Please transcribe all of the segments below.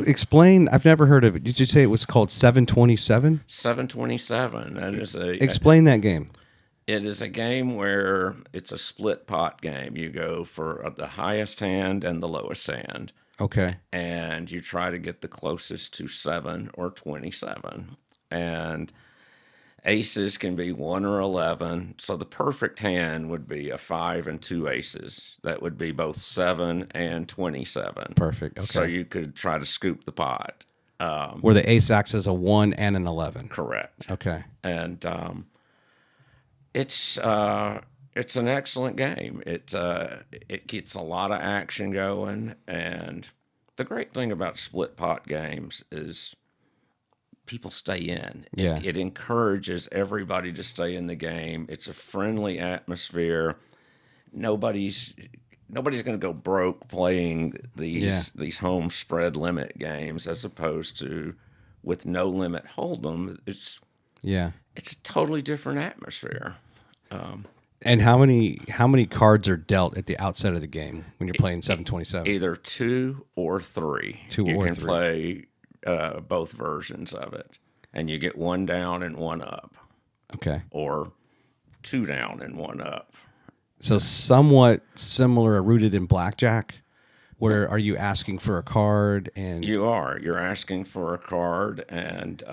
explain. I've never heard of it. Did you say it was called 727? 727. That is Explain that game. It is a game where it's a split pot game. You go for the highest hand and the lowest hand. Okay. And you try to get the closest to 7 or 27. And aces can be 1 or 11. So the perfect hand would be a 5 and 2 aces. That would be both 7 and 27. Perfect. Okay. So you could try to scoop the pot. Where the ace acts as a 1 and an 11. Correct. Okay. And it's an excellent game. It gets a lot of action going, and the great thing about split pot games is people stay in. Yeah. It encourages everybody to stay in the game. It's a friendly atmosphere. Nobody's going to go broke playing these home spread limit games as opposed to with no limit hold'em. It's a totally different atmosphere. And how many cards are dealt at the outset of the game when you're playing 727? Either 2 or 3. You can play both versions of it, and you get 1 down and 1 up. Okay. Or 2 down and 1 up. So somewhat similar, rooted in blackjack. Where are you asking for a card? And you're asking for a card, and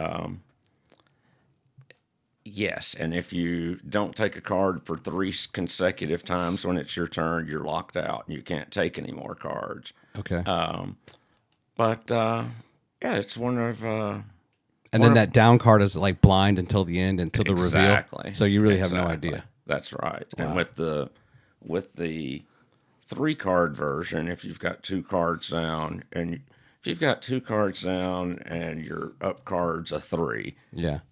yes, and if you don't take a card for 3 consecutive times when it's your turn, you're locked out and you can't take any more cards. Okay. But it's one of. And then that down card is like blind until the end, until the reveal. Exactly. So you really have no idea. That's right. Wow. And with the 3 card version, if you've got 2 cards down, and if you've got 2 cards down and your up card's a 3,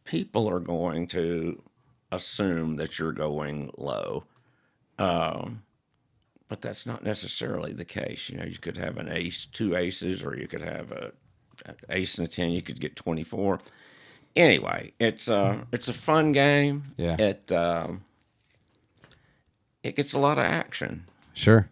people are going to assume that you're going low. But that's not necessarily the case. You know, you could have an ace, 2 aces, or you could have an ace and a 10. You could get 24. Anyway, it's a fun game. Yeah. It gets a lot of action. Sure.